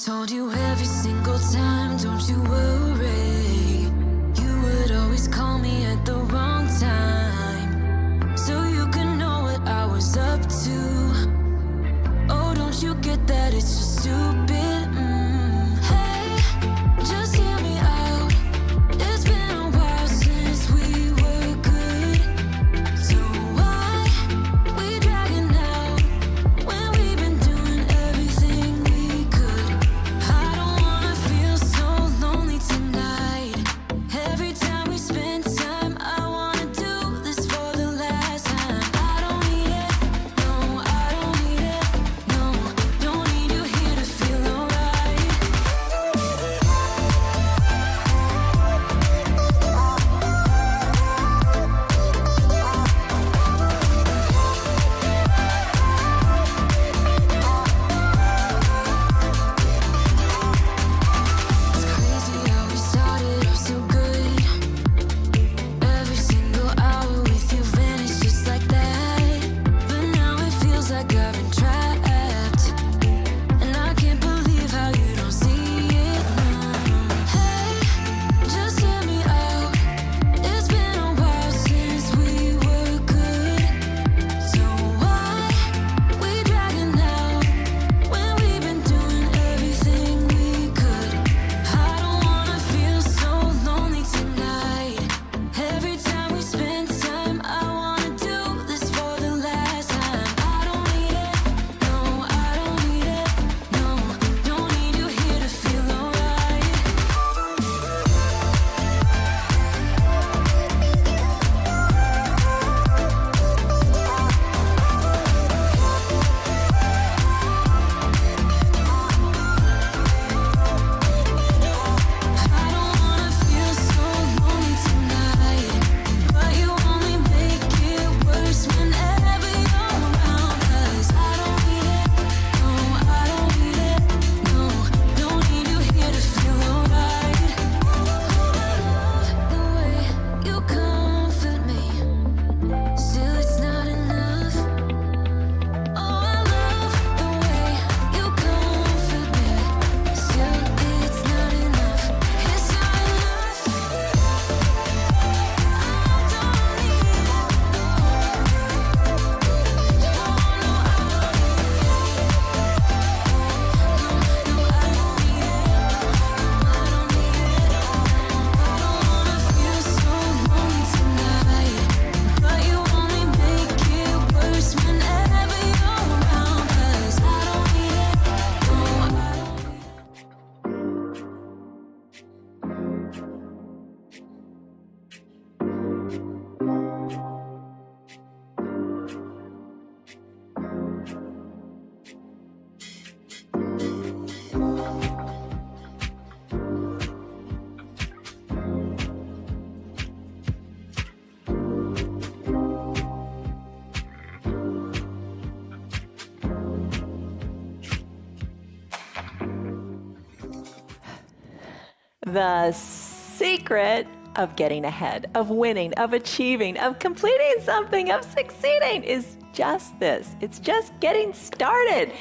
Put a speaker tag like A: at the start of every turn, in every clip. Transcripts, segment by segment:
A: Told you every single time, don't you worry. You would always call me at the wrong time, so you can know what I was up to. Oh, don't you get that it's just stupid? Hey, just hear me out. It's been a while since we were good, so why we dragging out when we've been doing everything we could? I don't wanna feel so lonely tonight. Every time we spend time, I wanna do this for the last time. I don't need it, no, I don't need it, no, don't need you here to feel alright. It's crazy how we started off so good. Every single hour with you vanished just like that. But now it feels like I've been trapped, and I can't believe how you don't see it now. Hey, just hear me out. It's been a while since we were good, so why we dragging out when we've been doing everything we could? I don't wanna feel so lonely tonight. Every time we spend time, I wanna do this for the last time. I don't need it, no, I don't need it, no, don't need you here to feel alright. I don't wanna feel so lonely tonight, but you only make it worse whenever you're around. 'Cause I don't need it, no, I don't need it, no, don't need you here to feel alright. The way you comfort me, still it's not enough. Oh, I love the way you comfort me, still it's not enough. It's not enough.
B: The secret of getting ahead, of winning, of achieving, of completing something, of succeeding is just this. It's just getting started.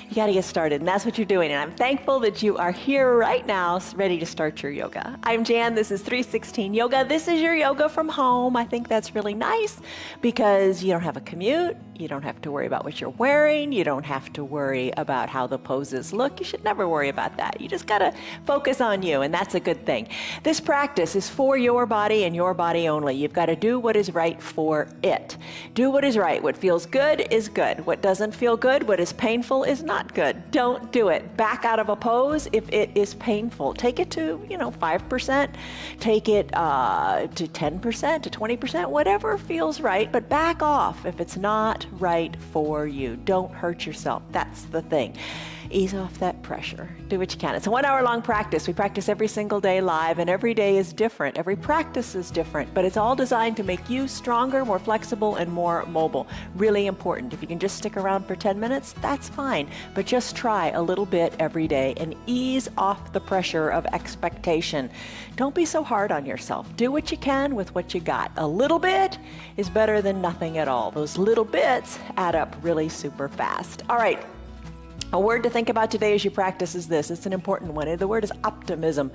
B: You got to get started, and that's what you're doing. And I'm thankful that you are here right now, ready to start your yoga. I'm Jan. This is 316 Yoga. This is your yoga from home. I think that's really nice because you don't have a commute. You don't have to worry about what you're wearing. You don't have to worry about how the poses look. You should never worry about that. You just got to focus on you, and that's a good thing. This practice is for your body and your body only. You've got to do what is right for it. Do what is right. What feels good is good. What doesn't feel good, what is painful is not good. Don't do it. Back out of a pose if it is painful. Take it to, 5%. Take it to 10%, to 20%, whatever feels right, but back off if it's not right for you. Don't hurt yourself. That's the thing. Ease off that pressure. Do what you can. It's a 1 hour long practice. We practice every single day live, and every day is different. Every practice is different, but it's all designed to make you stronger, more flexible, and more mobile. Really important. If you can just stick around for 10 minutes, that's fine, but just try a little bit every day and ease off the pressure of expectation. Don't be so hard on yourself. Do what you can with what you got. A little bit is better than nothing at all. Those little bits add up really super fast. All right. A word to think about today as you practice is this. It's an important one. The word is optimism.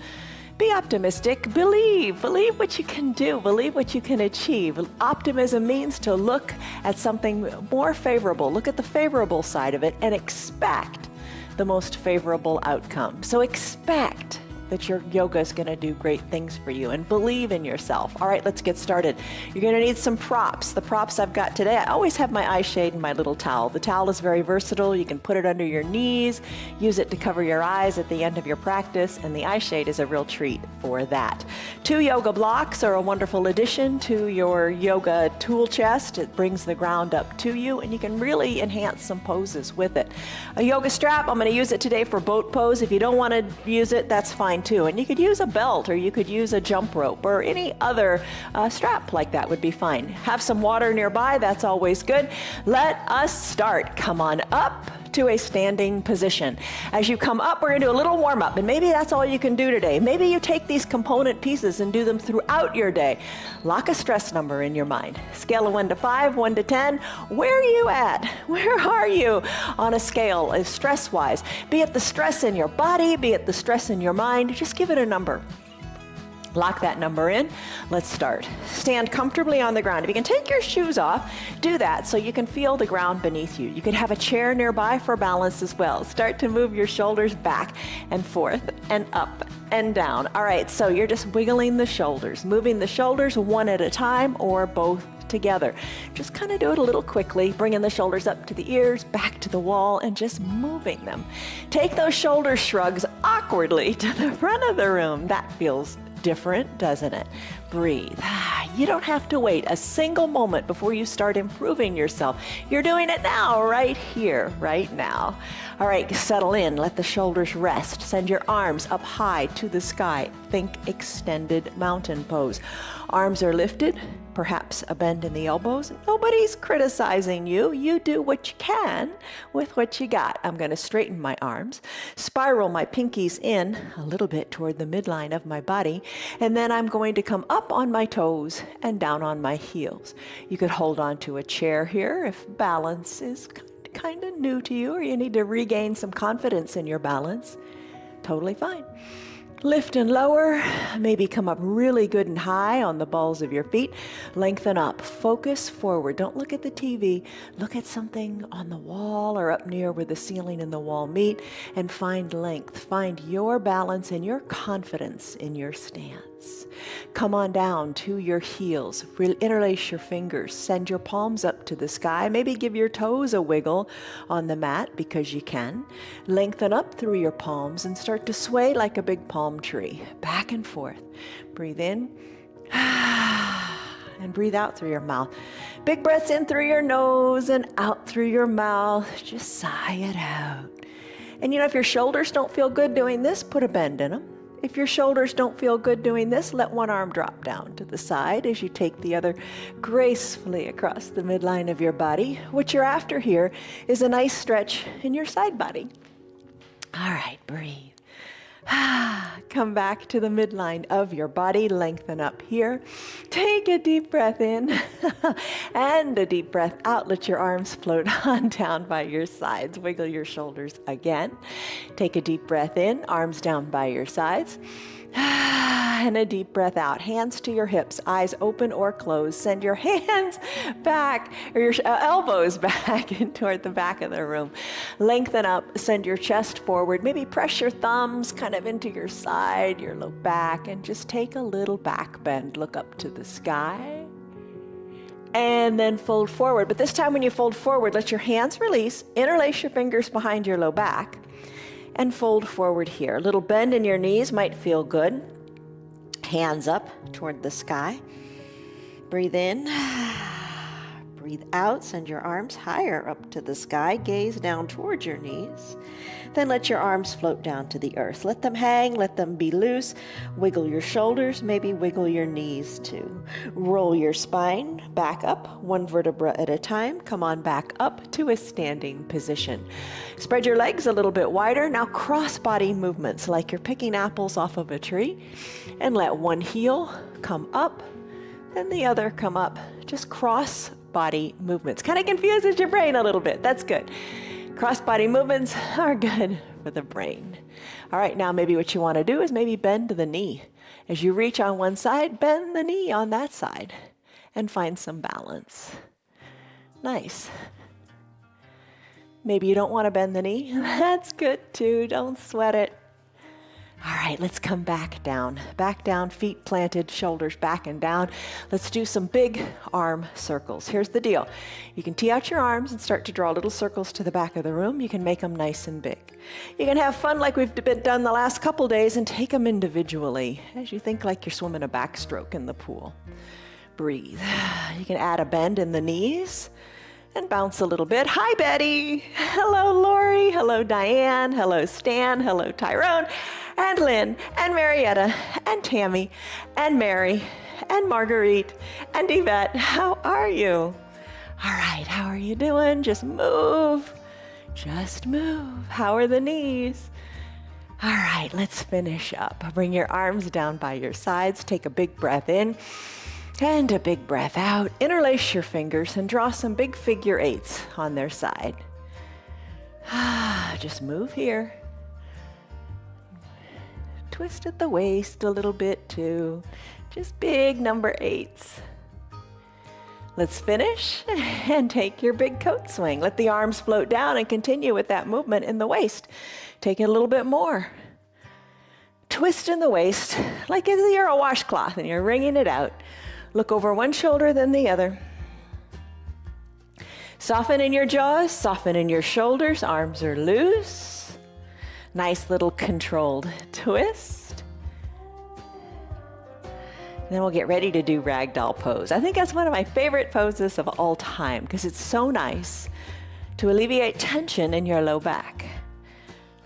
B: Be optimistic. Believe what you can do. Believe what you can achieve. Optimism means to look at something more favorable. Look at the favorable side of it and expect the most favorable outcome. So expect that your yoga is going to do great things for you, and believe in yourself. All right, let's get started. You're going to need some props. The props I've got today, I always have my eye shade and my little towel. The towel is very versatile. You can put it under your knees, use it to cover your eyes at the end of your practice, and the eye shade is a real treat for that. 2 yoga blocks are a wonderful addition to your yoga tool chest. It brings the ground up to you, and you can really enhance some poses with it. A yoga strap, I'm going to use it today for boat pose. If you don't want to use it, that's fine too. And you could use a belt, or you could use a jump rope, or any other strap like that would be fine. Have some water nearby, that's always good. Let us start. Come on up to a standing position. As you come up, we're going to do a little warm up, and maybe that's all you can do today. Maybe you take these component pieces and do them throughout your day. Lock a stress number in your mind. Scale of 1 to 5, 1 to 10. Where are you at? Where are you on a scale of stress-wise? Be it the stress in your body, be it the stress in your mind, just give it a number. Lock that number in. Let's start. Stand comfortably on the ground. If you can take your shoes off, do that so you can feel the ground beneath you. You could have a chair nearby for balance as well. Start to move your shoulders back and forth and up and down. All right, so you're just wiggling the shoulders, moving the shoulders one at a time or both together. Just kind of do it a little quickly, bringing the shoulders up to the ears, back to the wall, and just moving them. Take those shoulder shrugs awkwardly to the front of the room. That feels different, doesn't it? Breathe. You don't have to wait a single moment before you start improving yourself. You're doing it now, right here, right now. All right, settle in. Let the shoulders rest. Send your arms up high to the sky. Think extended mountain pose. Arms are lifted, perhaps a bend in the elbows. Nobody's criticizing you. You do what you can with what you got. I'm going to straighten my arms, spiral my pinkies in a little bit toward the midline of my body, and then I'm going to come up on my toes and down on my heels. You could hold on to a chair here if balance is kind of new to you, or you need to regain some confidence in your balance. Totally fine. Lift and lower, maybe come up really good and high on the balls of your feet. Lengthen up, focus forward. Don't look at the TV. Look at something on the wall or up near where the ceiling and the wall meet, and find length. Find your balance and your confidence in your stance. Come on down to your heels. Interlace your fingers. Send your palms up to the sky. Maybe give your toes a wiggle on the mat because you can. Lengthen up through your palms and start to sway like a big palm tree. Back and forth. Breathe in. And breathe out through your mouth. Big breaths in through your nose and out through your mouth. Just sigh it out. And if your shoulders don't feel good doing this, put a bend in them. If your shoulders don't feel good doing this, let one arm drop down to the side as you take the other gracefully across the midline of your body. What you're after here is a nice stretch in your side body. All right, breathe. Come back to the midline of your body, lengthen up here. Take a deep breath in and a deep breath out. Let your arms float on down by your sides. Wiggle your shoulders again. Take a deep breath in, arms down by your sides. And a deep breath out. Hands to your hips, eyes open or closed. Send your hands back, or your elbows back and toward the back of the room. Lengthen up, send your chest forward. Maybe press your thumbs kind of into your side, your low back, and just take a little back bend. Look up to the sky. And then fold forward. But this time when you fold forward, let your hands release. Interlace your fingers behind your low back. And fold forward here. A little bend in your knees might feel good. Hands up toward the sky. Breathe in. Breathe out. Send your arms higher up to the sky. Gaze down toward your knees. Then let your arms float down to the earth. Let them hang. Let them be loose. Wiggle your shoulders. Maybe wiggle your knees too. Roll your spine back up, one vertebra at a time. Come on back up to a standing position. Spread your legs a little bit wider. Now cross body movements like you're picking apples off of a tree. And let one heel come up, then the other come up. Just cross body movements. Kind of confuses your brain a little bit. That's good. Cross-body movements are good for the brain. All right, now maybe what you want to do is maybe bend the knee. As you reach on one side, bend the knee on that side and find some balance. Nice. Maybe you don't want to bend the knee. That's good too. Don't sweat it. All right, let's come back down. Back down, feet planted, shoulders back and down. Let's do some big arm circles. Here's the deal. You can tee out your arms and start to draw little circles to the back of the room. You can make them nice and big. You can have fun like we've done the last couple days and take them individually as you think like you're swimming a backstroke in the pool. Breathe. You can add a bend in the knees and bounce a little bit. Hi, Betty. Hello, Lori. Hello, Diane. Hello, Stan. Hello, Tyrone. And Lynn, and Marietta, and Tammy, and Mary, and Marguerite, and Yvette. How are you? All right, how are you doing? Just move. Just move. How are the knees? All right, let's finish up. Bring your arms down by your sides. Take a big breath in and a big breath out. Interlace your fingers and draw some big figure eights on their side. Just move here. Twist at the waist a little bit too. Just big number eights. Let's finish and take your big coat swing. Let the arms float down and continue with that movement in the waist. Take it a little bit more. Twist in the waist like if you're a washcloth and you're wringing it out. Look over one shoulder, then the other. Soften in your jaws, soften in your shoulders. Arms are loose. Nice little controlled twist. And then we'll get ready to do ragdoll pose. I think that's one of my favorite poses of all time because it's so nice to alleviate tension in your low back.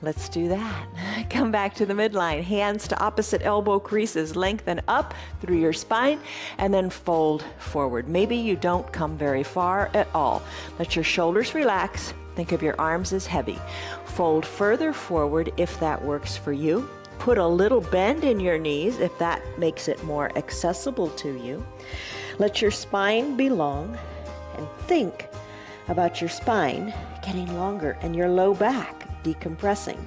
B: Let's do that. Come back to the midline. Hands to opposite elbow creases. Lengthen up through your spine and then fold forward. Maybe you don't come very far at all. Let your shoulders relax. Think of your arms as heavy. Fold further forward if that works for you. Put a little bend in your knees if that makes it more accessible to you. Let your spine be long and think about your spine getting longer and your low back decompressing.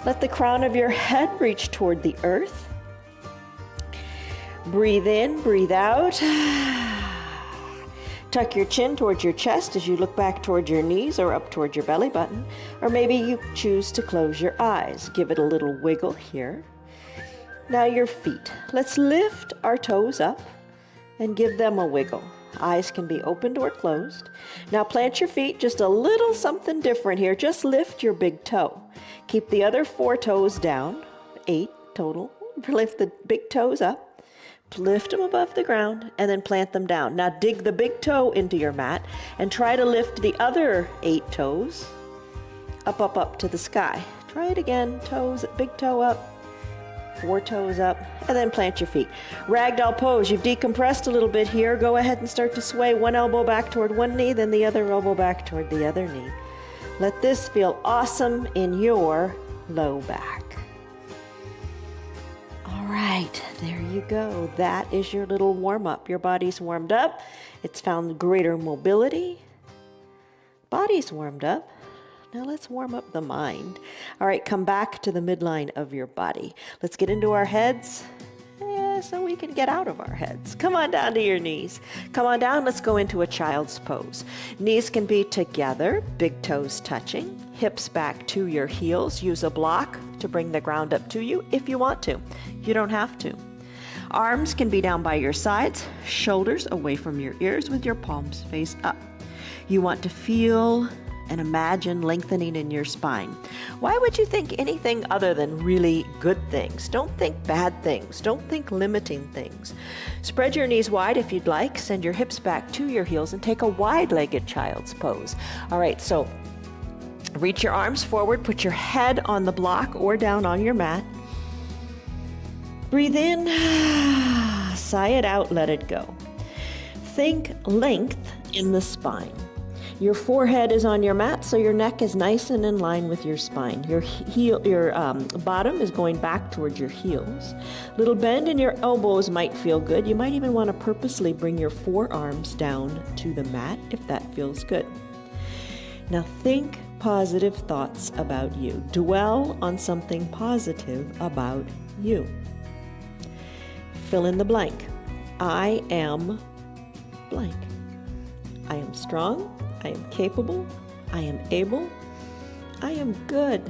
B: Let the crown of your head reach toward the earth. Breathe in, breathe out. Tuck your chin towards your chest as you look back toward your knees or up toward your belly button. Or maybe you choose to close your eyes. Give it a little wiggle here. Now your feet. Let's lift our toes up and give them a wiggle. Eyes can be opened or closed. Now plant your feet, just a little something different here. Just lift your big toe. Keep the other 4 toes down, 8 total. Lift the big toes up, lift them above the ground, and then plant them down. Now dig the big toe into your mat and try to lift the other 8 toes up, up, up to the sky. Try it again, toes, big toe up, 4 toes up, and then plant your feet. Ragdoll pose. You've decompressed a little bit here. Go ahead and start to sway one elbow back toward one knee, then the other elbow back toward the other knee. Let this feel awesome in your low back. All right, there you go. That is your little warm-up. Your body's warmed up. It's found greater mobility. Body's warmed up. Now let's warm up the mind. All right, come back to the midline of your body. Let's get into our heads so we can get out of our heads. Come on down to your knees. Come on down, let's go into a child's pose. Knees can be together, big toes touching, hips back to your heels. Use a block to bring the ground up to you if you want to. You don't have to. Arms can be down by your sides, shoulders away from your ears with your palms face up. You want to feel and imagine lengthening in your spine. Why would you think anything other than really good things? Don't think bad things. Don't think limiting things. Spread your knees wide if you'd like. Send your hips back to your heels and take a wide-legged child's pose. All right, so reach your arms forward. Put your head on the block or down on your mat. Breathe in. Sigh it out. Let it go. Think length in the spine. Your forehead is on your mat, so your neck is nice and in line with your spine. Your bottom is going back towards your heels. Little bend in your elbows might feel good. You might even want to purposely bring your forearms down to the mat if that feels good. Now think
C: positive thoughts about you. Dwell on something positive about you. Fill in the blank. I am blank. I am strong. I am capable. I am able. I am good.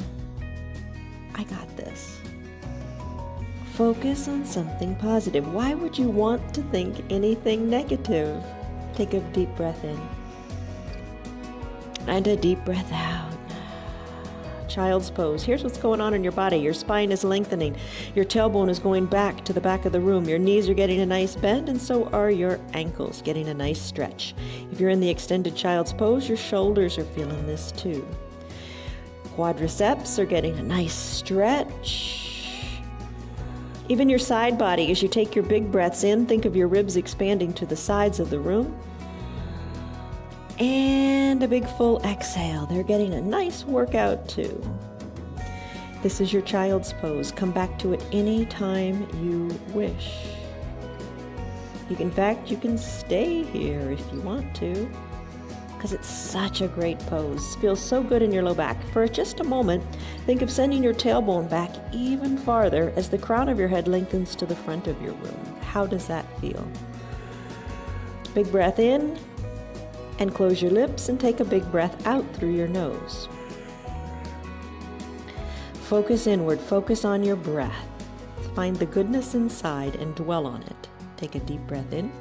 C: I got this. Focus on something positive. Why would you want to think anything negative? Take a deep breath in and a deep breath out. Child's pose. Here's what's going on in your body. Your spine is lengthening. Your tailbone is going back to the back of the room. Your knees are getting a nice bend, and so are your ankles getting a nice stretch. If you're in the extended child's pose, your shoulders are feeling this too. Quadriceps are getting a nice stretch. Even your side body, as you take your big breaths in, think of your ribs expanding to the sides of the room. And a big full exhale. They're getting a nice workout too. This is your child's pose. Come back to it anytime you wish. In fact, you can stay here if you want to, because it's such a great pose. Feels so good in your low back. For just a moment, think of sending your tailbone back even farther as the crown of your head lengthens to the front of your room. How does that feel? Big breath in, and close your lips and take a big breath out through your nose. Focus inward, focus on your breath. Find the goodness inside and dwell on it. Take a deep breath in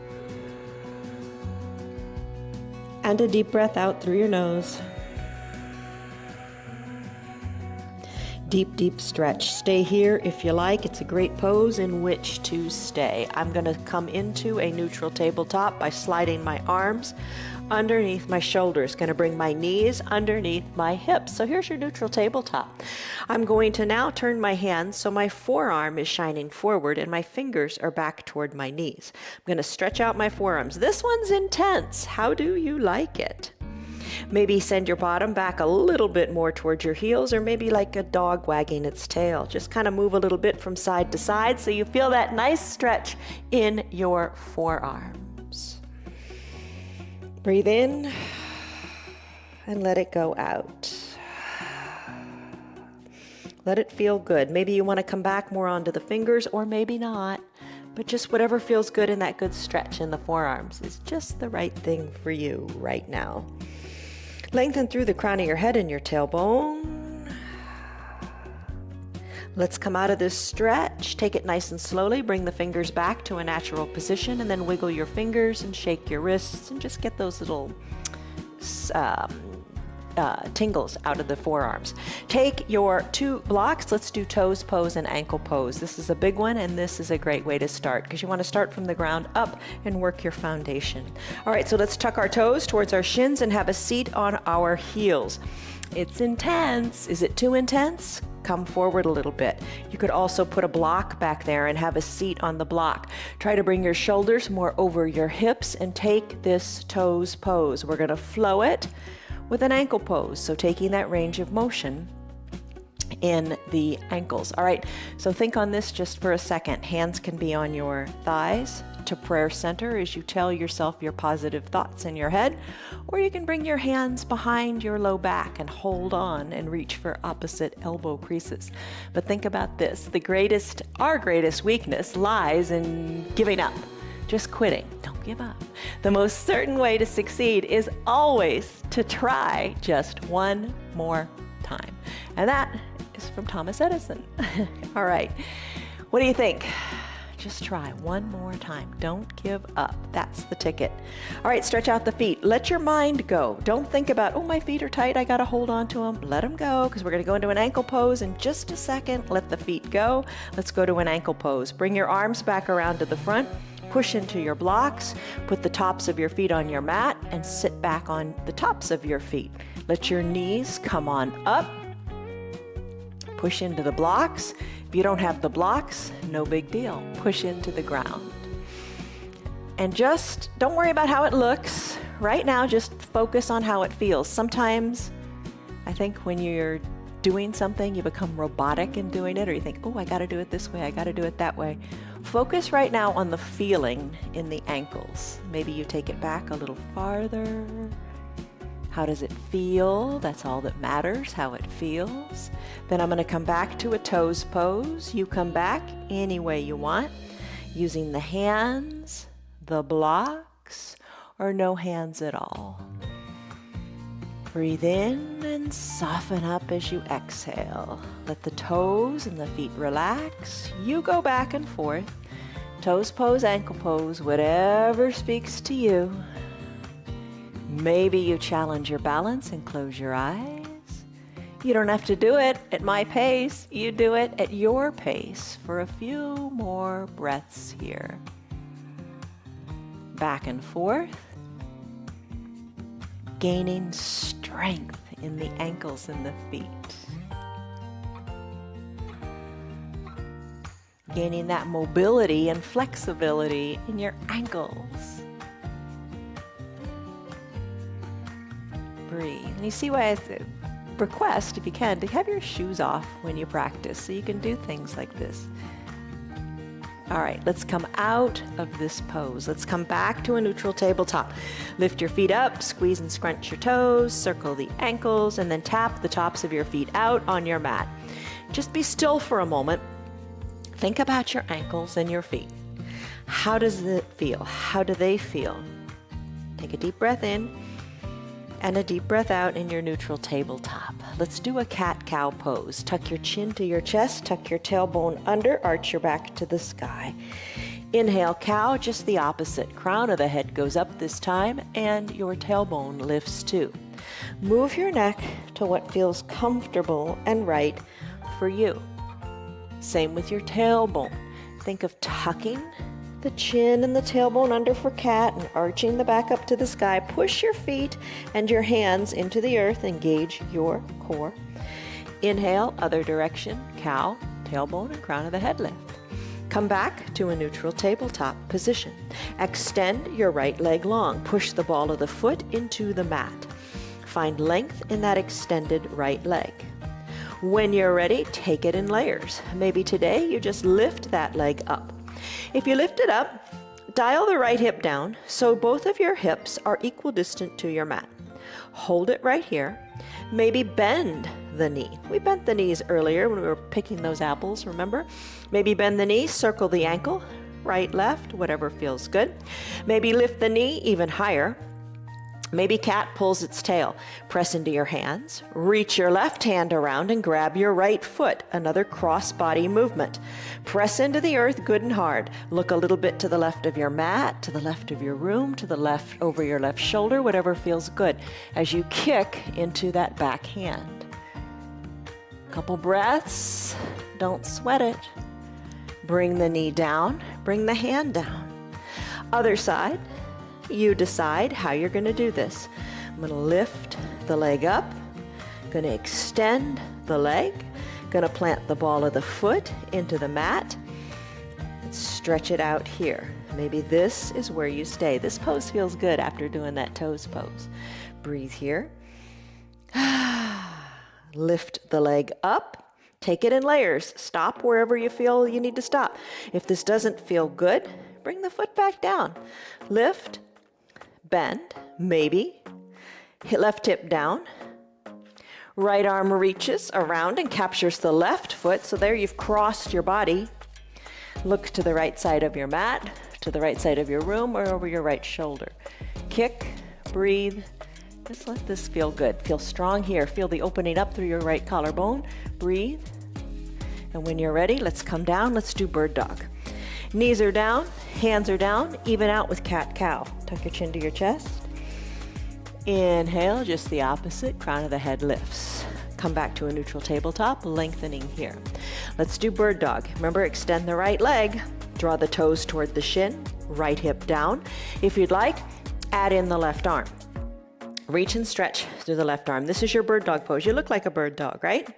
C: and a deep breath out through your nose. Deep, deep stretch. Stay here if you like. It's a great pose in which to stay. I'm going to come into a neutral tabletop by sliding my arms underneath my shoulders. Going to bring my knees underneath my hips. So here's your neutral tabletop. I'm going to now turn my hands so my forearm is shining forward and my fingers are back toward my knees. I'm going to stretch out my forearms. This one's intense. How do you like it? Maybe send your bottom back a little bit more towards your heels, or maybe like a dog wagging its tail. Just kind of move a little bit from side to side so you feel that nice stretch in your forearms. Breathe in and let it go out. Let it feel good. Maybe you want to come back more onto the fingers, or maybe not. But just whatever feels good in that good stretch in the forearms is just the right thing for you right now. Lengthen through the crown of your head and your tailbone. Let's come out of this stretch. Take it nice and slowly. Bring the fingers back to a natural position, and then wiggle your fingers and shake your wrists and just get those little tingles out of the forearms. Take your two blocks. Let's do toes pose and ankle pose. This is a big one, and this is a great way to start because you want to start from the ground up and work your foundation. All right, so let's tuck our toes towards our shins and have a seat on our heels. It's intense. Is it too intense? Come forward a little bit. You could also put a block back there and have a seat on the block. Try to bring your shoulders more over your hips and take this toes pose. We're going to flow it with an ankle pose, so taking that range of motion in the ankles. All right, so think on this just for a second. Hands can be on your thighs to prayer center as you tell yourself your positive thoughts in your head, or you can bring your hands behind your low back and hold on and reach for opposite elbow creases. But think about this, our greatest weakness lies in giving up. Just quitting. Don't give up. The most certain way to succeed is always to try just one more time. And that is from Thomas Edison. All right. What do you think? Just try one more time. Don't give up. That's the ticket. All right, stretch out the feet. Let your mind go. Don't think about, oh, my feet are tight. I got to hold on to them. Let them go, because we're going to go into an ankle pose in just a second. Let the feet go. Let's go to an ankle pose. Bring your arms back around to the front. Push into your blocks, put the tops of your feet on your mat, and sit back on the tops of your feet. Let your knees come on up. Push into the blocks. If you don't have the blocks, no big deal. Push into the ground. And just don't worry about how it looks. Right now, just focus on how it feels. Sometimes, I think when you're doing something, you become robotic in doing it, or you think, oh, I got to do it this way, I got to do it that way. Focus right now on the feeling in the ankles. Maybe you take it back a little farther. How does it feel? That's all that matters, how it feels. Then I'm going to come back to a toes pose. You come back any way you want, using the hands, the blocks, or no hands at all. Breathe in and soften up as you exhale. Let the toes and the feet relax. You go back and forth. Toes pose, ankle pose, whatever speaks to you. Maybe you challenge your balance and close your eyes. You don't have to do it at my pace. You do it at your pace for a few more breaths here. Back and forth. Gaining strength in the ankles and the feet. Gaining that mobility and flexibility in your ankles. Breathe. And you see why I request, if you can, to have your shoes off when you practice so you can do things like this. All right, let's come out of this pose. Let's come back to a neutral tabletop. Lift your feet up, squeeze and scrunch your toes, circle the ankles, and then tap the tops of your feet out on your mat. Just be still for a moment. Think about your ankles and your feet. How does it feel? How do they feel? Take a deep breath in and a deep breath out in your neutral tabletop. Let's do a cat-cow pose. Tuck your chin to your chest, tuck your tailbone under, arch your back to the sky. Inhale, cow, just the opposite. Crown of the head goes up this time, and your tailbone lifts too. Move your neck to what feels comfortable and right for you. Same with your tailbone. Think of tucking the chin and the tailbone under for cat and arching the back up to the sky. Push your feet and your hands into the earth. Engage your core. Inhale, other direction, cow, tailbone, and crown of the head lift. Come back to a neutral tabletop position. Extend your right leg long. Push the ball of the foot into the mat. Find length in that extended right leg. When you're ready, take it in layers. Maybe today you just lift that leg up. If you lift it up, dial the right hip down so both of your hips are equidistant to your mat. Hold it right here. Maybe bend the knee. We bent the knees earlier when we were picking those apples, remember? Maybe bend the knee, circle the ankle, right, left, whatever feels good. Maybe lift the knee even higher. Maybe cat pulls its tail. Press into your hands. Reach your left hand around and grab your right foot. Another cross-body movement. Press into the earth good and hard. Look a little bit to the left of your mat, to the left of your room, to the left over your left shoulder, whatever feels good as you kick into that back hand. Couple breaths. Don't sweat it. Bring the knee down. Bring the hand down. Other side. You decide how you're going to do this. I'm going to lift the leg up, going to extend the leg, going to plant the ball of the foot into the mat, and stretch it out here. Maybe this is where you stay. This pose feels good after doing that toes pose. Breathe here. Lift the leg up. Take it in layers. Stop wherever you feel you need to stop. If this doesn't feel good, bring the foot back down. Lift. Bend, maybe. Left hip down. Right arm reaches around and captures the left foot. So there you've crossed your body. Look to the right side of your mat, to the right side of your room, or over your right shoulder. Kick, breathe. Just let this feel good. Feel strong here. Feel the opening up through your right collarbone. Breathe. And when you're ready, let's come down. Let's do bird dog. Knees are down, hands are down, even out with cat-cow. Tuck your chin to your chest. Inhale, just the opposite, crown of the head lifts. Come back to a neutral tabletop, lengthening here. Let's do bird dog. Remember, extend the right leg, draw the toes toward the shin, right hip down. If you'd like, add in the left arm. Reach and stretch through the left arm. This is your bird dog pose. You look like a bird dog, right?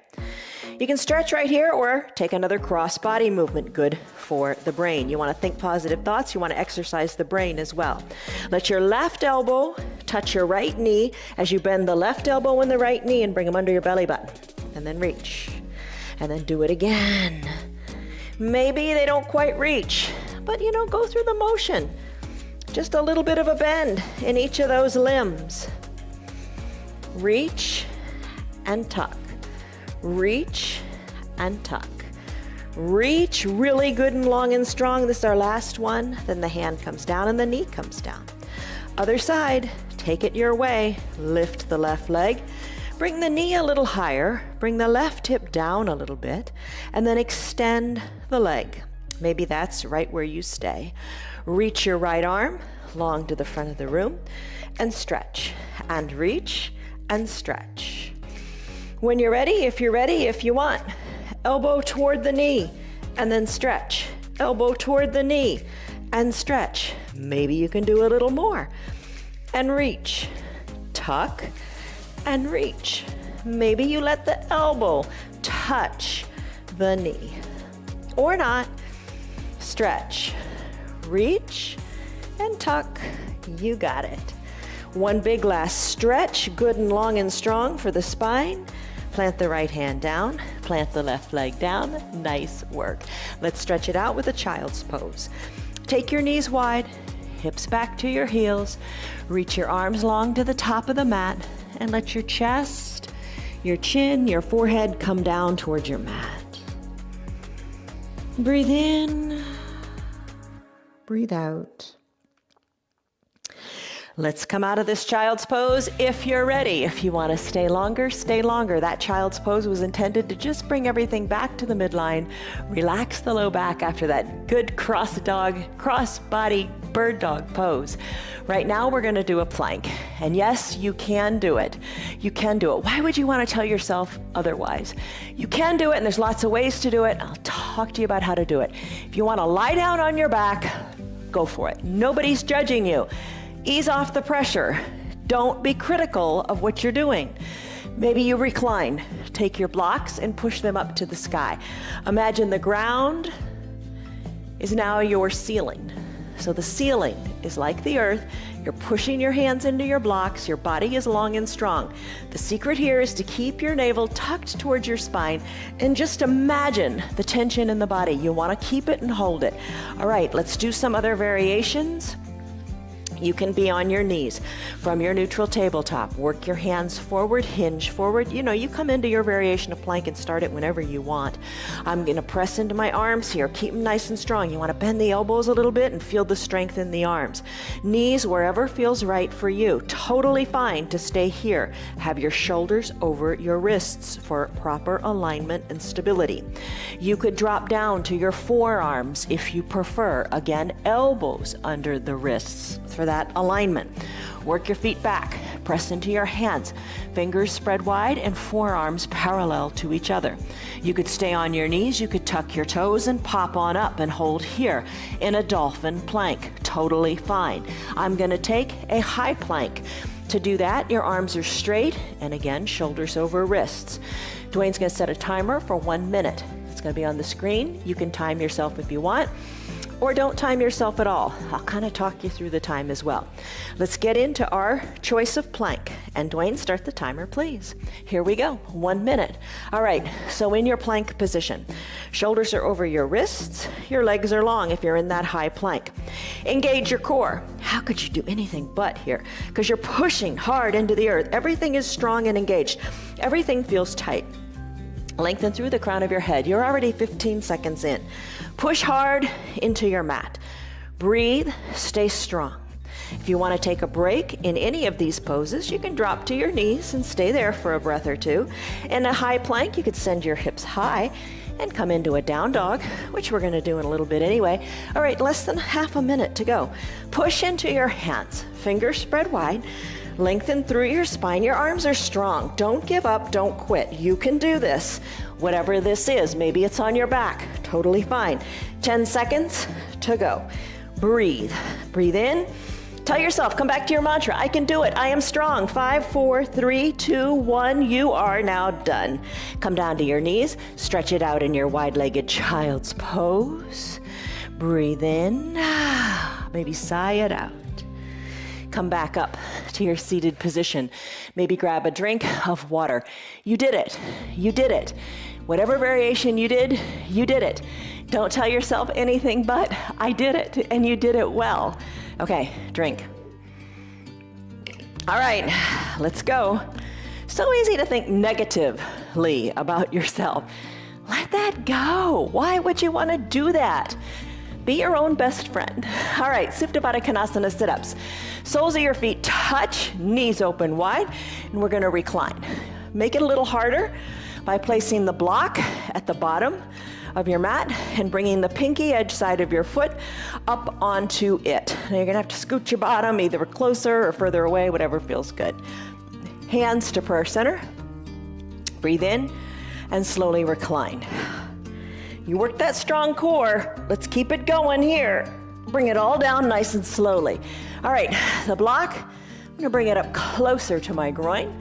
C: You can stretch right here or take another cross-body movement, good for the brain. You want to think positive thoughts. You want to exercise the brain as well. Let your left elbow touch your right knee as you bend the left elbow and the right knee and bring them under your belly button. And then reach. And then do it again. Maybe they don't quite reach, but go through the motion. Just a little bit of a bend in each of those limbs. Reach and tuck. Reach and tuck. Reach really good and long and strong. This is our last one. Then the hand comes down and the knee comes down. Other side, take it your way. Lift the left leg. Bring the knee a little higher. Bring the left hip down a little bit. And then extend the leg. Maybe that's right where you stay. Reach your right arm long to the front of the room and stretch. And reach and stretch. When you're ready, if you want, elbow toward the knee and then stretch. Elbow toward the knee and stretch. Maybe you can do a little more. And reach. Tuck and reach. Maybe you let the elbow touch the knee. Or not. Stretch. Reach and tuck. You got it. One big last stretch, good and long and strong for the spine. Plant the right hand down, plant the left leg down. Nice work. Let's stretch it out with a child's pose. Take your knees wide, hips back to your heels. Reach your arms long to the top of the mat and let your chest, your chin, your forehead come down towards your mat. Breathe in, breathe out. Let's come out of this child's pose if you're ready. If you want to stay longer, stay longer. That child's pose was intended to just bring everything back to the midline, relax the low back after that good cross body bird dog pose. Right now we're going to do a plank. And yes, you can do it. You can do it. Why would you want to tell yourself otherwise? You can do it, and there's lots of ways to do it. I'll talk to you about how to do it. If you want to lie down on your back, go for it. Nobody's judging you. Ease off the pressure. Don't be critical of what you're doing. Maybe you recline. Take your blocks and push them up to the sky. Imagine the ground is now your ceiling. So the ceiling is like the earth. You're pushing your hands into your blocks. Your body is long and strong. The secret here is to keep your navel tucked towards your spine and just imagine the tension in the body. You want to keep it and hold it. All right, let's do some other variations. You can be on your knees from your neutral tabletop. Work your hands forward, hinge forward. You know, you come into your variation of plank and start it whenever you want. I'm going to press into my arms here. Keep them nice and strong. You want to bend the elbows a little bit and feel the strength in the arms. Knees wherever feels right for you. Totally fine to stay here. Have your shoulders over your wrists for proper alignment and stability. You could drop down to your forearms if you prefer. Again, elbows under the wrists for that alignment. Work your feet back, press into your hands, fingers spread wide and forearms parallel to each other. You could stay on your knees, you could tuck your toes and pop on up and hold here in a dolphin plank. Totally fine. I'm going to take a high plank. To do that, your arms are straight and again, shoulders over wrists. Dwayne's going to set a timer for 1 minute. It's going to be on the screen. You can time yourself if you want. Or don't time yourself at all. I'll kind of talk you through the time as well. Let's get into our choice of plank. And Dwayne, start the timer, please. Here we go, 1 minute. All right, so in your plank position, shoulders are over your wrists, your legs are long if you're in that high plank. Engage your core. How could you do anything but here? Because you're pushing hard into the earth. Everything is strong and engaged. Everything feels tight. Lengthen through the crown of your head. You're already 15 seconds in. Push hard into your mat. Breathe, stay strong. If you want to take a break in any of these poses, you can drop to your knees and stay there for a breath or two. In a high plank, you could send your hips high and come into a down dog, which we're going to do in a little bit anyway. All right, less than half a minute to go. Push into your hands, fingers spread wide. Lengthen through your spine. Your arms are strong. Don't give up. Don't quit. You can do this. Whatever this is, maybe it's on your back. Totally fine. 10 seconds to go. Breathe. Breathe in. Tell yourself, come back to your mantra. I can do it. I am strong. 5, 4, 3, 2, 1. You are now done. Come down to your knees. Stretch it out in your wide-legged child's pose. Breathe in. Maybe sigh it out. Come back up to your seated position. Maybe grab a drink of water. You did it. You did it. Whatever variation you did it. Don't tell yourself anything but, I did it, and you did it well. Okay, drink. All right, let's go. So easy to think negatively about yourself. Let that go. Why would you want to do that? Be your own best friend. All right, Supta Baddha Konasana sit-ups. Soles of your feet touch, knees open wide, and we're gonna recline. Make it a little harder by placing the block at the bottom of your mat and bringing the pinky edge side of your foot up onto it. Now you're gonna have to scoot your bottom either closer or further away, whatever feels good. Hands to prayer center. Breathe in and slowly recline. You work that strong core. Let's keep it going here. Bring it all down nice and slowly. All right, the block, I'm gonna bring it up closer to my groin,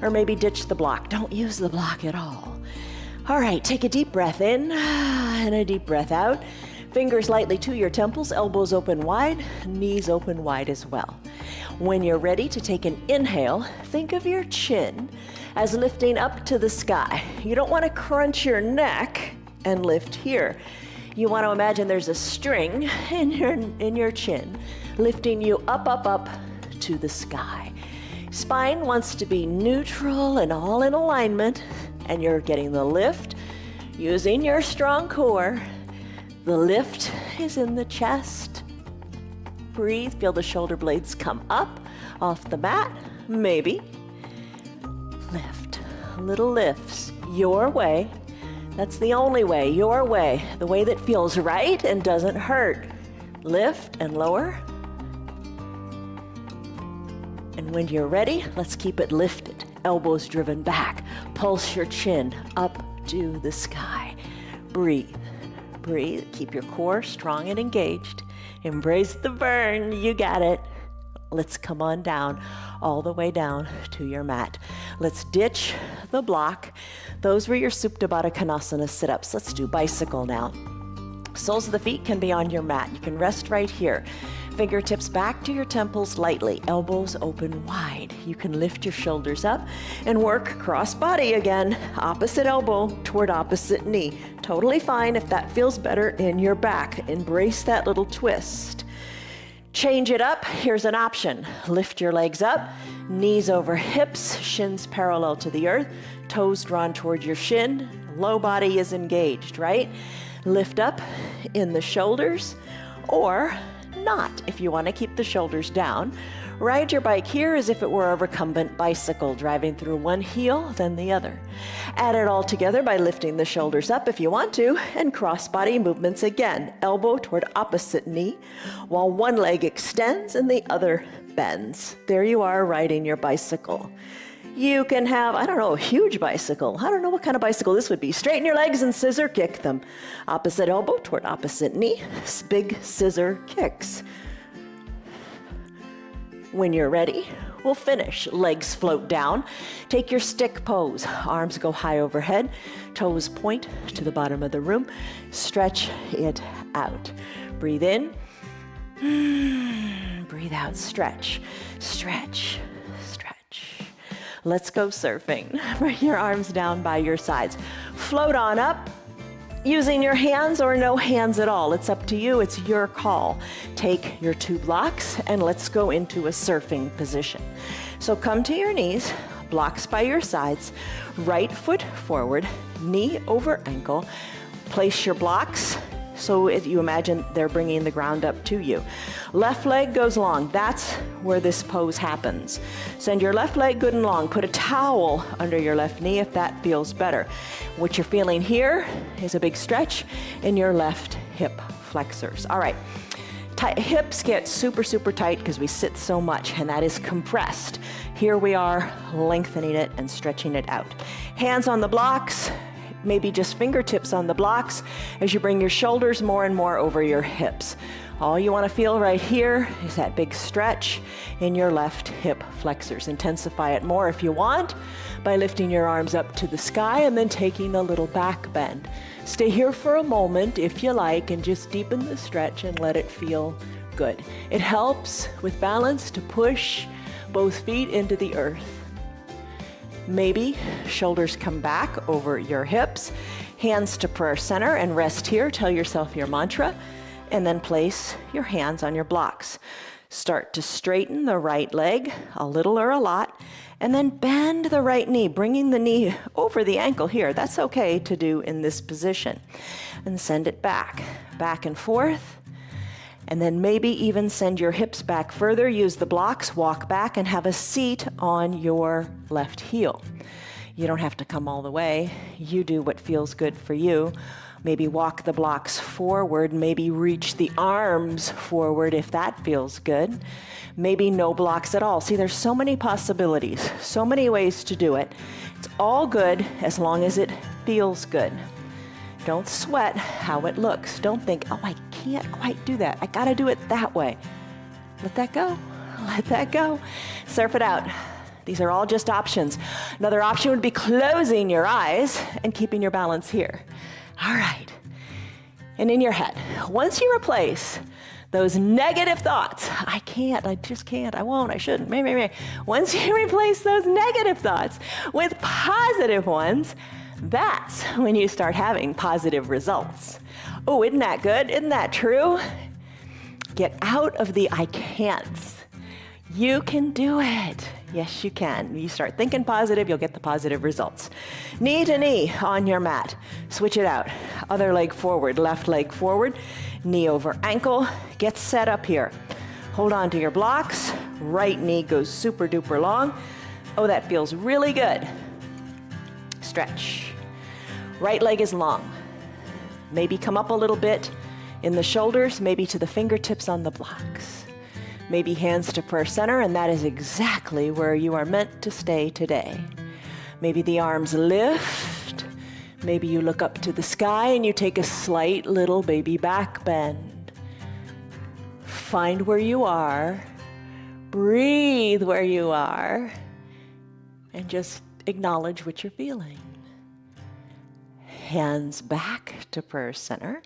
C: or maybe ditch the block. Don't use the block at all. All right, take a deep breath in and a deep breath out. Fingers lightly to your temples, elbows open wide, knees open wide as well. When you're ready to take an inhale, think of your chin as lifting up to the sky. You don't want to crunch your neck and lift here. You want to imagine there's a string in your chin lifting you up to the sky. Spine wants to be neutral and all in alignment, and you're getting the lift using your strong core. The lift is in the chest. Breathe, feel the shoulder blades come up off the mat, maybe. Lift, little lifts, your way. That's the only way, your way, the way that feels right and doesn't hurt. Lift and lower. And when you're ready, let's keep it lifted. Elbows driven back. Pulse your chin up to the sky. Breathe. Breathe. Keep your core strong and engaged. Embrace the burn. You got it. Let's come on down, all the way down to your mat. Let's ditch the block. Those were your Supta Baddha Konasana sit-ups. Let's do bicycle now. Soles of the feet can be on your mat. You can rest right here. Fingertips back to your temples lightly, elbows open wide. You can lift your shoulders up and work cross body again. Opposite elbow toward opposite knee. Totally fine if that feels better in your back. Embrace that little twist. Change it up. Here's an option. Lift your legs up, knees over hips, shins parallel to the earth, toes drawn toward your shin. Low body is engaged, right? Lift up in the shoulders, or not if you want to keep the shoulders down. Ride your bike here as if it were a recumbent bicycle, driving through one heel, then the other. Add it all together by lifting the shoulders up if you want to, and cross-body movements again. Elbow toward opposite knee, while one leg extends and the other bends. There you are, riding your bicycle. You can have, I don't know, a huge bicycle. I don't know what kind of bicycle this would be. Straighten your legs and scissor kick them. Opposite elbow toward opposite knee, big scissor kicks. When you're ready, we'll finish. Legs float down. Take your stick pose. Arms go high overhead. Toes point to the bottom of the room. Stretch it out. Breathe in. Breathe out. Stretch. Stretch. Stretch. Let's go surfing. Bring your arms down by your sides. Float on up. Using your hands or no hands at all. It's up to you. It's your call. Take your two blocks and let's go into a surfing position. So come to your knees, blocks by your sides, right foot forward, knee over ankle. Place your blocks so you imagine they're bringing the ground up to you. Left leg goes long. That's where this pose happens. Send your left leg good and long. Put a towel under your left knee if that feels better. What you're feeling here is a big stretch in your left hip flexors. All right. Hips get super, super tight because we sit so much, and that is compressed. Here we are lengthening it and stretching it out. Hands on the blocks. Maybe just fingertips on the blocks as you bring your shoulders more and more over your hips. All you want to feel right here is that big stretch in your left hip flexors. Intensify it more if you want by lifting your arms up to the sky and then taking a little back bend. Stay here for a moment if you like and just deepen the stretch and let it feel good. It helps with balance to push both feet into the earth. Maybe shoulders come back over your hips, hands to prayer center and rest here. Tell yourself your mantra and then place your hands on your blocks. Start to straighten the right leg a little or a lot And then bend the right knee, bringing the knee over the ankle here. That's okay to do in this position. And send it back, back and forth. And then maybe even send your hips back further. Use the blocks, walk back, and have a seat on your left heel. You don't have to come all the way. You do what feels good for you. Maybe walk the blocks forward, maybe reach the arms forward if that feels good. Maybe no blocks at all. See, there's so many possibilities, so many ways to do it. It's all good as long as it feels good. Don't sweat how it looks. Don't think, oh, I can't quite do that. I gotta do it that way. Let that go. Let that go. Surf it out. These are all just options. Another option would be closing your eyes and keeping your balance here. All right. And in your head, once you replace those negative thoughts, I can't, I just can't, I won't, I shouldn't, once you replace those negative thoughts with positive ones, that's when you start having positive results. Oh, isn't that good? Isn't that true? Get out of the I can'ts. You can do it. Yes, you can. You start thinking positive, you'll get the positive results. Knee to knee on your mat. Switch it out. Other leg forward, left leg forward, knee over ankle. Get set up here. Hold on to your blocks. Right knee goes super duper long. Oh, that feels really good. Stretch. Right leg is long. Maybe come up a little bit in the shoulders, maybe to the fingertips on the blocks. Maybe hands to prayer center, and that is exactly where you are meant to stay today. Maybe the arms lift. Maybe you look up to the sky and you take a slight little baby back bend. Find where you are. Breathe where you are. And just acknowledge what you're feeling. Hands back to prayer center.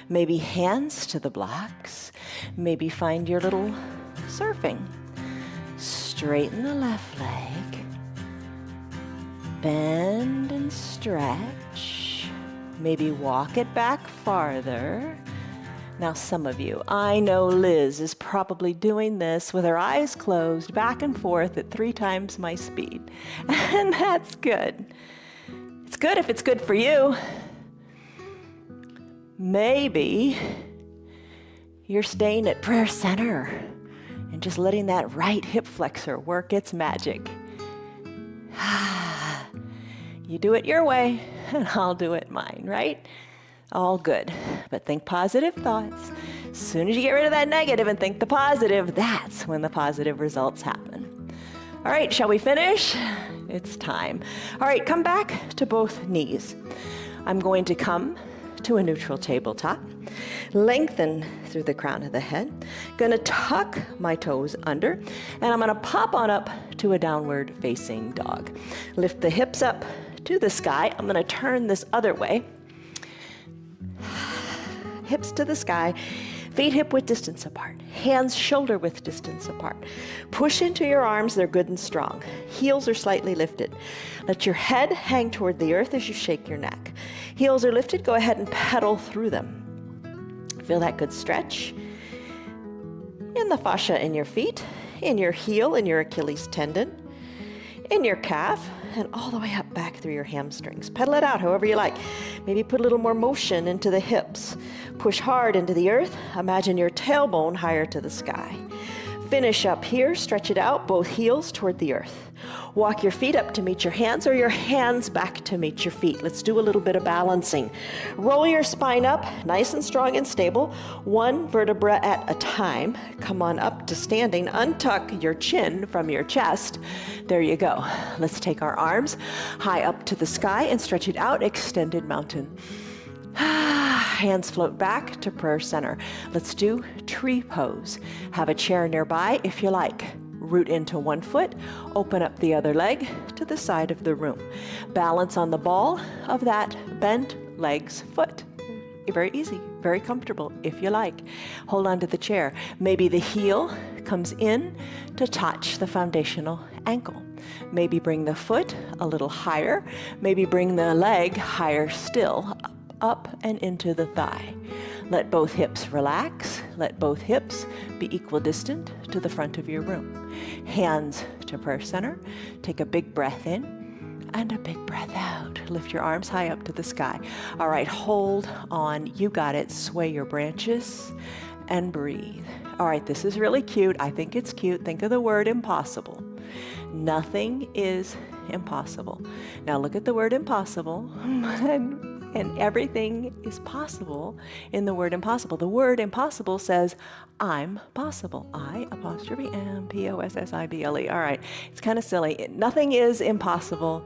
C: Maybe hands to the blocks. Maybe find your little surfing. Straighten the left leg. Bend and stretch. Maybe walk it back farther. Now some of you, I know Liz is probably doing this with her eyes closed back and forth at 3 times my speed. And that's good. It's good if it's good for you. Maybe you're staying at prayer center and just letting that right hip flexor work its magic. You do it your way, and I'll do it mine, right? All good, but think positive thoughts. As soon as you get rid of that negative and think the positive, that's when the positive results happen. All right, shall we finish? It's time. All right, come back to both knees. I'm going to come to a neutral tabletop. Lengthen through the crown of the head. Gonna tuck my toes under, and I'm gonna pop on up to a downward facing dog. Lift the hips up to the sky. I'm gonna turn this other way. Hips to the sky. Feet hip width distance apart. Hands shoulder width distance apart. Push into your arms, they're good and strong. Heels are slightly lifted. Let your head hang toward the earth as you shake your neck. Heels are lifted, go ahead and pedal through them. Feel that good stretch. In the fascia in your feet, in your heel, in your Achilles tendon, in your calf, and all the way up back through your hamstrings. Pedal it out however you like. Maybe put a little more motion into the hips. Push hard into the earth. Imagine your tailbone higher to the sky. Finish up here, stretch it out, both heels toward the earth. Walk your feet up to meet your hands or your hands back to meet your feet. Let's do a little bit of balancing. Roll your spine up, nice and strong and stable, one vertebra at a time. Come on up to standing, untuck your chin from your chest. There you go. Let's take our arms high up to the sky and stretch it out, extended mountain. Hands float back to prayer center. Let's do tree pose. Have a chair nearby if you like. Root into one foot, open up the other leg to the side of the room. Balance on the ball of that bent leg's foot. Very easy, very comfortable if you like. Hold on to the chair. Maybe the heel comes in to touch the foundational ankle. Maybe bring the foot a little higher. Maybe bring the leg higher still, up and into the thigh. Let both hips relax. Let both hips be equidistant to the front of your room. Hands to prayer center. Take a big breath in and a big breath out. Lift your arms high up to the sky. All right, hold on. You got it. Sway your branches and breathe. All right, this is really cute. I think it's cute. Think of the word impossible. Nothing is impossible. Now look at the word impossible, and everything is possible in the word impossible. The word impossible says, I'm possible. I''am P-O-S-S-I-B-L-E. All right, it's kind of silly. Nothing is impossible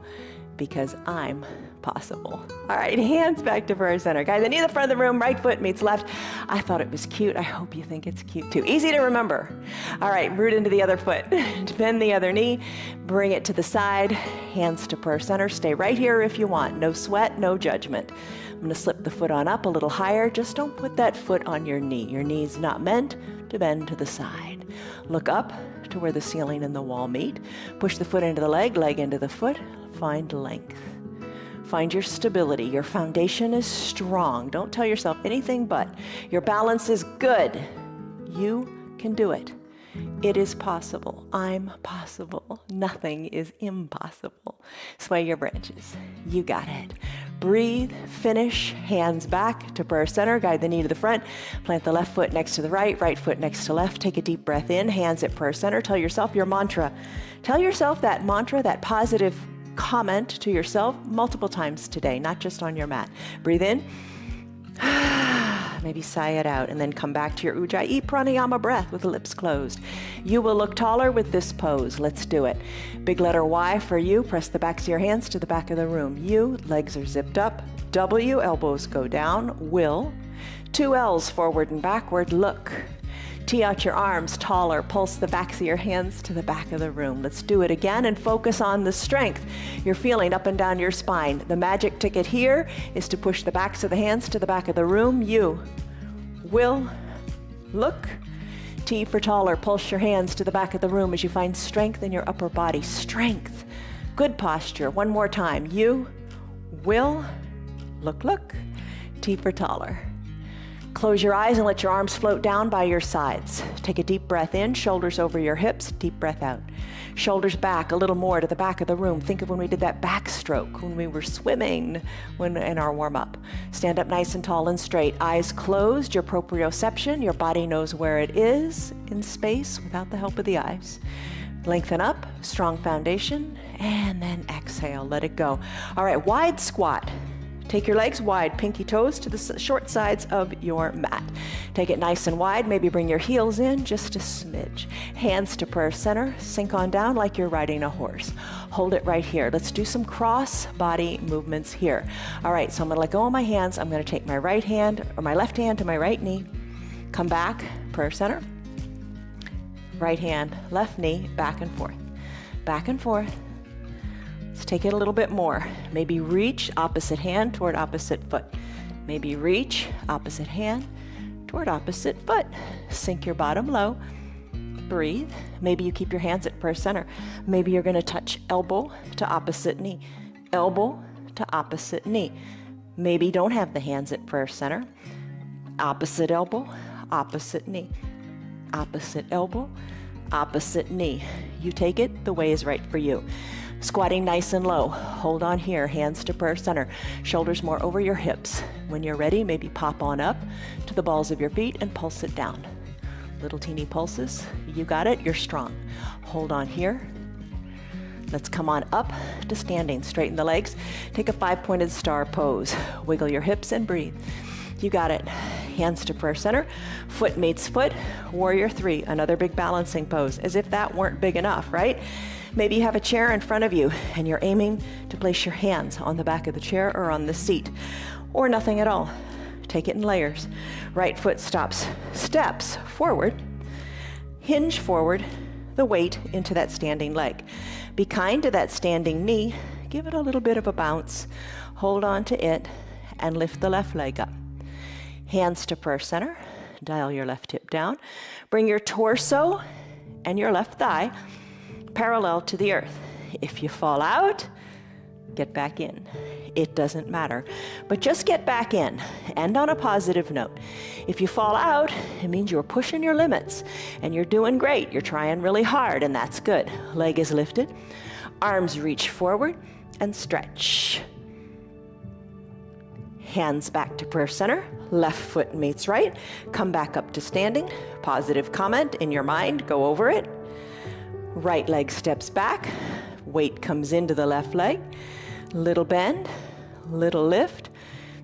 C: because I'm possible. All right, hands back to prayer center. Guys, I need the front of the room, right foot meets left. I thought it was cute. I hope you think it's cute too. Easy to remember. All right, root into the other foot. Bend the other knee, bring it to the side, hands to prayer center. Stay right here if you want. No sweat, no judgment. I'm gonna slip the foot on up a little higher. Just don't put that foot on your knee. Your knee's not meant to bend to the side. Look up to where the ceiling and the wall meet. Push the foot into the leg into the foot. Find length. Find your stability. Your foundation is strong. Don't tell yourself anything but. Your balance is good. You can do it. It is possible. I'm possible. Nothing is impossible. Sway your branches. You got it. Breathe, finish, hands back to prayer center. Guide the knee to the front. Plant the left foot next to the right, right foot next to left. Take a deep breath in, hands at prayer center. Tell yourself your mantra. Tell yourself that mantra, that positive comment to yourself multiple times today, not just on your mat. Breathe in. Maybe sigh it out, and then come back to your Ujjayi Pranayama breath with the lips closed. You will look taller with this pose. Let's do it. Big letter Y for you. Press the backs of your hands to the back of the room. U, legs are zipped up. W, elbows go down. Will. 2 L's, forward and backward. Look. Tee out your arms taller. Pulse the backs of your hands to the back of the room. Let's do it again and focus on the strength you're feeling up and down your spine. The magic ticket here is to push the backs of the hands to the back of the room. You will look. T for taller. Pulse your hands to the back of the room as you find strength in your upper body. Strength. Good posture. One more time. You will look. T for taller. Close your eyes and let your arms float down by your sides. Take a deep breath in, shoulders over your hips, deep breath out. Shoulders back a little more to the back of the room. Think of when we did that backstroke, when we were swimming in our warm-up. Stand up nice and tall and straight. Eyes closed, your proprioception, your body knows where it is in space without the help of the eyes. Lengthen up, strong foundation, and then exhale, let it go. All right, wide squat. Take your legs wide, pinky toes to the short sides of your mat. Take it nice and wide, maybe bring your heels in just a smidge. Hands to prayer center, sink on down like you're riding a horse. Hold it right here. Let's do some cross body movements here. All right, so I'm gonna let go of my hands. I'm gonna take my right hand or my left hand to my right knee. Come back, prayer center. Right hand, left knee, back and forth. Back and forth. Let's take it a little bit more. Maybe reach opposite hand toward opposite foot. Maybe reach opposite hand toward opposite foot. Sink your bottom low. Breathe. Maybe you keep your hands at prayer center. Maybe you're going to touch elbow to opposite knee. Elbow to opposite knee. Maybe don't have the hands at prayer center. Opposite elbow, opposite knee. Opposite elbow, opposite knee. You take it, the way is right for you. Squatting nice and low. Hold on here, hands to prayer center. Shoulders more over your hips. When you're ready, maybe pop on up to the balls of your feet and pulse it down. Little teeny pulses. You got it, you're strong. Hold on here. Let's come on up to standing. Straighten the legs. Take a 5-pointed star pose. Wiggle your hips and breathe. You got it. Hands to prayer center. Foot meets foot. Warrior 3, another big balancing pose. As if that weren't big enough, right? Maybe you have a chair in front of you and you're aiming to place your hands on the back of the chair or on the seat, or nothing at all. Take it in layers. Right foot steps forward, hinge forward, the weight into that standing leg. Be kind to that standing knee. Give it a little bit of a bounce. Hold on to it and lift the left leg up. Hands to prayer center. Dial your left hip down. Bring your torso and your left thigh parallel to the earth. If you fall out, get back in. It doesn't matter, but just get back in. End on a positive note. If you fall out, it means you're pushing your limits and you're doing great. You're trying really hard, and that's good. Leg is lifted, arms reach forward and stretch. Hands back to prayer center, left foot meets right, come back up to standing. Positive comment in your mind, go over it. Right leg steps back, weight comes into the left leg, little bend, little lift,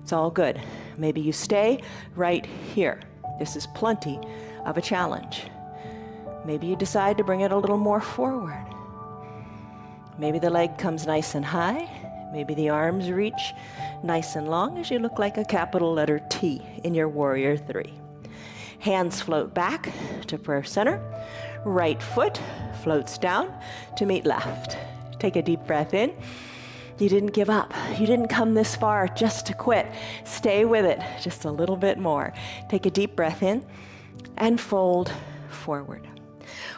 C: it's all good. Maybe you stay right here. This is plenty of a challenge. Maybe you decide to bring it a little more forward. Maybe the leg comes nice and high. Maybe the arms reach nice and long as you look like a capital letter T in your Warrior 3. Hands float back to prayer center. Right foot floats down to meet left. Take a deep breath in. You didn't give up. You didn't come this far just to quit. Stay with it just a little bit more. Take a deep breath in and fold forward.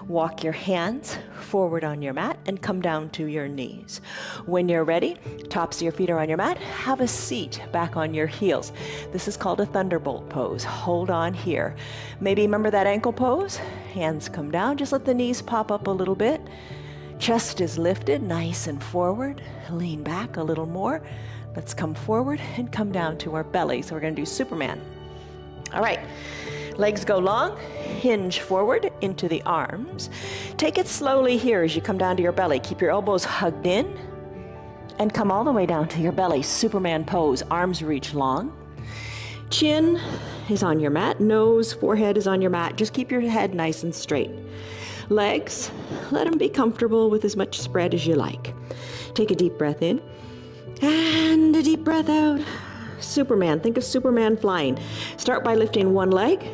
C: Walk your hands forward on your mat and come down to your knees. When you're ready, tops of your feet are on your mat, have a seat back on your heels. This is called a thunderbolt pose. Hold on here. Maybe remember that ankle pose? Hands come down, just let the knees pop up a little bit. Chest is lifted, nice and forward. Lean back a little more. Let's come forward and come down to our belly. So we're gonna do Superman. All right. Legs go long, hinge forward into the arms. Take it slowly here as you come down to your belly. Keep your elbows hugged in and come all the way down to your belly. Superman pose, arms reach long. Chin is on your mat, nose, forehead is on your mat. Just keep your head nice and straight. Legs, let them be comfortable with as much spread as you like. Take a deep breath in and a deep breath out. Superman, think of Superman flying. Start by lifting one leg,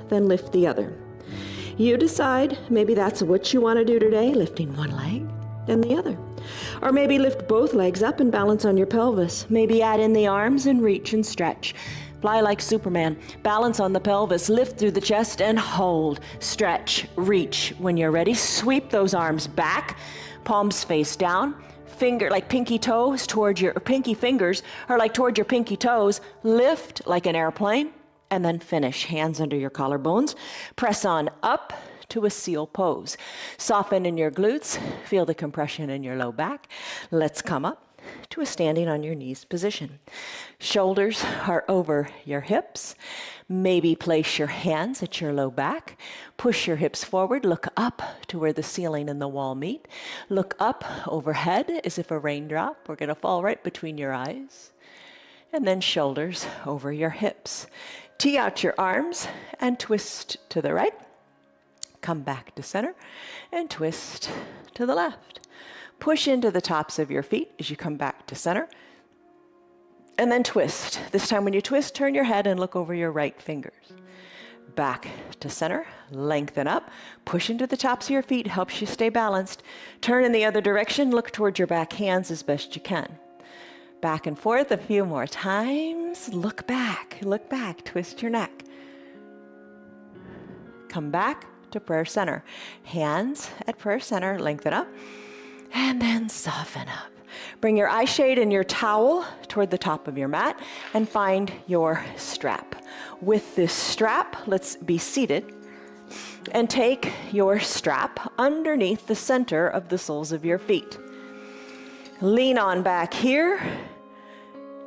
C: then lift the other. You decide, maybe that's what you want to do today, lifting one leg, then the other. Or maybe lift both legs up and balance on your pelvis. Maybe add in the arms and reach and stretch. Fly like Superman, balance on the pelvis, lift through the chest and hold, stretch, reach. When you're ready, sweep those arms back, palms face down. Finger like pinky toes towards your pinky fingers are like towards your pinky toes. Lift like an airplane and then finish. Hands under your collarbones. Press on up to a seal pose. Soften in your glutes. Feel the compression in your low back. Let's come up to a standing on your knees position. Shoulders are over your hips. Maybe place your hands at your low back. Push your hips forward. Look up to where the ceiling and the wall meet. Look up overhead as if a raindrop were going to fall right between your eyes. And then shoulders over your hips. Tee out your arms and twist to the right. Come back to center and twist to the left. Push into the tops of your feet as you come back to center. And then twist. This time when you twist, turn your head and look over your right fingers. Back to center, lengthen up, push into the tops of your feet, helps you stay balanced. Turn in the other direction, look towards your back hands as best you can. Back and forth a few more times. Look back, twist your neck. Come back to prayer center. Hands at prayer center, lengthen up, and then soften up. Bring your eye shade and your towel toward the top of your mat and find your strap. With this strap, let's be seated and take your strap underneath the center of the soles of your feet. Lean on back here.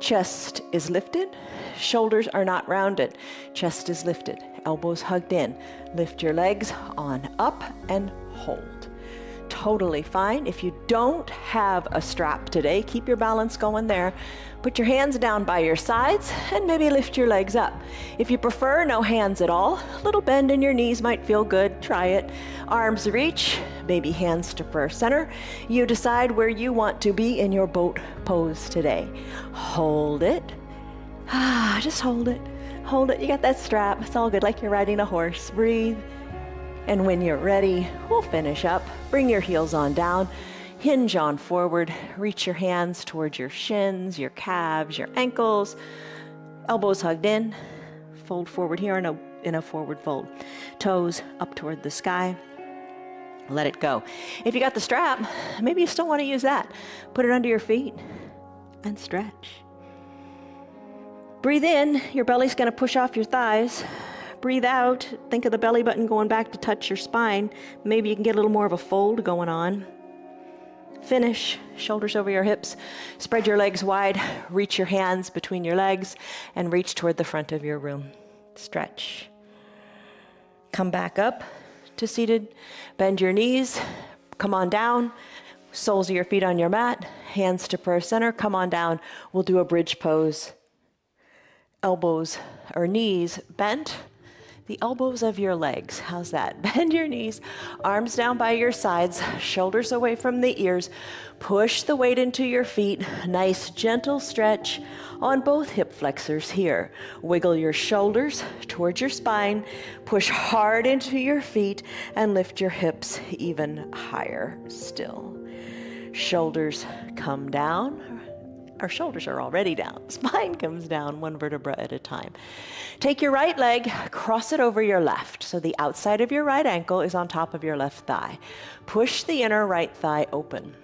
C: Chest is lifted. Shoulders are not rounded. Chest is lifted. Elbows hugged in. Lift your legs on up and hold. Totally fine. If you don't have a strap today, keep your balance going there. Put your hands down by your sides and maybe lift your legs up. If you prefer no hands at all, a little bend in your knees might feel good. Try it. Arms reach, maybe hands to prayer center. You decide where you want to be in your boat pose today. Hold it. Just hold it. Hold it. You got that strap. It's all good, like you're riding a horse. Breathe. And when you're ready, we'll finish up. Bring your heels on down. Hinge on forward. Reach your hands towards your shins, your calves, your ankles. Elbows hugged in. Fold forward here in a forward fold. Toes up toward the sky. Let it go. If you got the strap, maybe you still want to use that. Put it under your feet. and stretch. Breathe in, your belly's going to push off your thighs. Breathe out, think of the belly button going back to touch your spine. Maybe you can get a little more of a fold going on. Finish, shoulders over your hips. Spread your legs wide, reach your hands between your legs, and reach toward the front of your room. Stretch. Come back up to seated. Bend your knees. Come on down. Soles of your feet on your mat. Hands to prayer center. Come on down. We'll do a bridge pose. Elbows or knees bent. The elbows of your legs. How's that? Bend your knees, arms down by your sides, shoulders away from the ears. Push the weight into your feet. Nice gentle stretch on both hip flexors here. Wiggle your shoulders towards your spine. Push hard into your feet and lift your hips even higher still. Shoulders come down. Our shoulders are already down. Spine comes down one vertebra at a time. Take your right leg, cross it over your left. So the outside of your right ankle is on top of your left thigh. Push the inner right thigh open.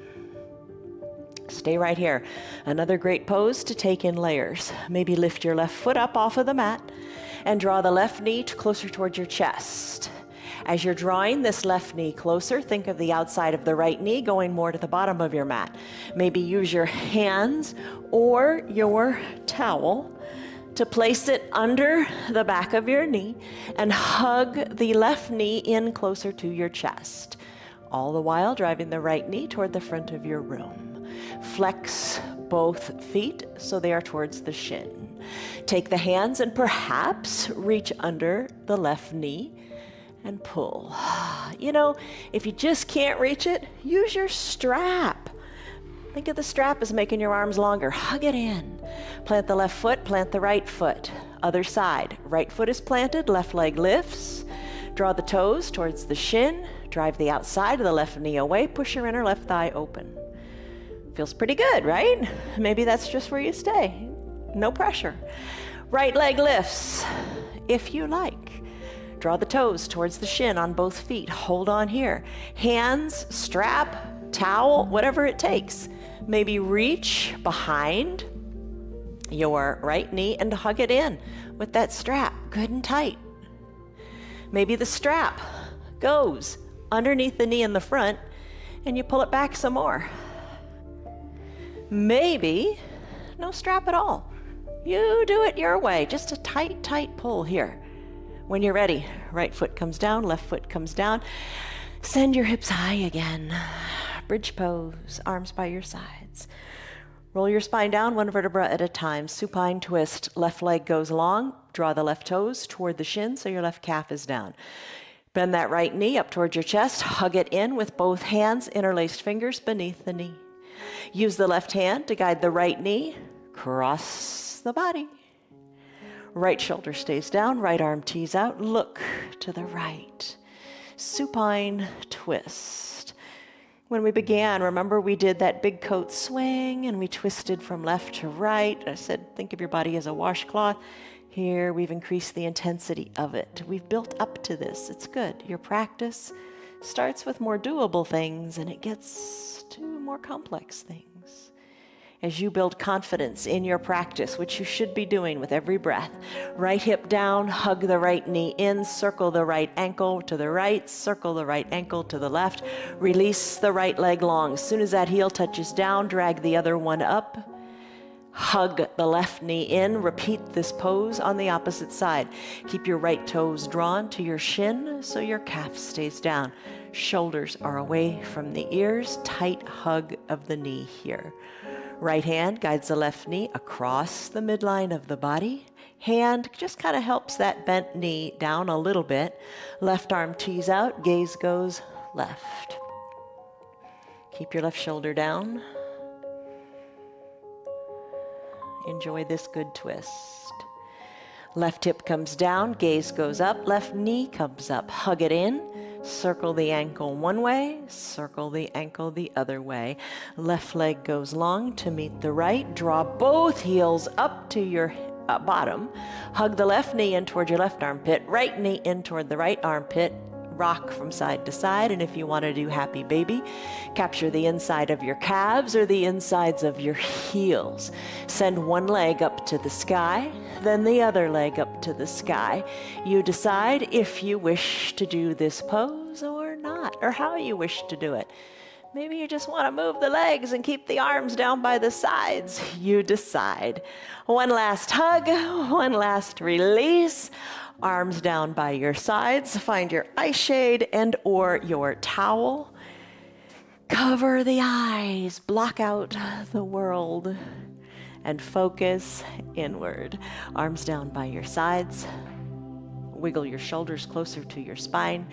C: Stay right here. Another great pose to take in layers. Maybe lift your left foot up off of the mat and draw the left knee closer towards your chest. As you're drawing this left knee closer, think of the outside of the right knee going more to the bottom of your mat. Maybe use your hands or your towel to place it under the back of your knee and hug the left knee in closer to your chest, all the while driving the right knee toward the front of your room. Flex both feet so they are towards the shin. Take the hands and perhaps reach under the left knee and pull. You know, if you just can't reach it, use your strap. Think of the strap as making your arms longer. Hug it in. Plant the left foot, plant the right foot. Other side. Right foot is planted, left leg lifts. Draw the toes towards the shin. Drive the outside of the left knee away. Push your inner left thigh open. Feels pretty good, right? Maybe that's just where you stay. No pressure. Right leg lifts, if you like. Draw the toes towards the shin on both feet. Hold on here. Hands, strap, towel, whatever it takes. Maybe reach behind your right knee and hug it in with that strap good and tight. Maybe the strap goes underneath the knee in the front and you pull it back some more. Maybe no strap at all. You do it your way. Just a tight, tight pull here. When you're ready, right foot comes down, left foot comes down. Send your hips high again. Bridge pose, arms by your sides. Roll your spine down one vertebra at a time. Supine twist, left leg goes long. Draw the left toes toward the shin so your left calf is down. Bend that right knee up towards your chest. Hug it in with both hands, interlaced fingers beneath the knee. Use the left hand to guide the right knee. Cross the body. Right shoulder stays down, right arm tees out, look to the right. Supine twist. When we began, remember we did that big coat swing and we twisted from left to right. I said, think of your body as a washcloth. Here we've increased the intensity of it. We've built up to this. It's good. Your practice starts with more doable things and it gets to more complex things. As you build confidence in your practice, which you should be doing with every breath. Right hip down, hug the right knee in, circle the right ankle to the right, circle the right ankle to the left, release the right leg long. As soon as that heel touches down, drag the other one up. Hug the left knee in, repeat this pose on the opposite side. Keep your right toes drawn to your shin so your calf stays down. Shoulders are away from the ears, tight hug of the knee here. Right hand guides the left knee across the midline of the body. Hand just kind of helps that bent knee down a little bit. Left arm tees out, gaze goes left. Keep your left shoulder down. Enjoy this good twist. Left hip comes down, gaze goes up, left knee comes up. Hug it in. Circle the ankle one way, circle the ankle the other way. Left leg goes long to meet the right. Draw both heels up to your bottom. Hug the left knee in toward your left armpit, right knee in toward the right armpit. rock from side to side. And if you want to do happy baby, capture the inside of your calves or the insides of your heels. Send one leg up to the sky, then the other leg up to the sky. You decide if you wish to do this pose or not, or how you wish to do it. Maybe you just want to move the legs and keep the arms down by the sides. You decide. One last hug, one last release. Arms down by your sides. Find your eye shade and or your towel. Cover the eyes. Block out the world. And focus inward. Arms down by your sides. Wiggle your shoulders closer to your spine.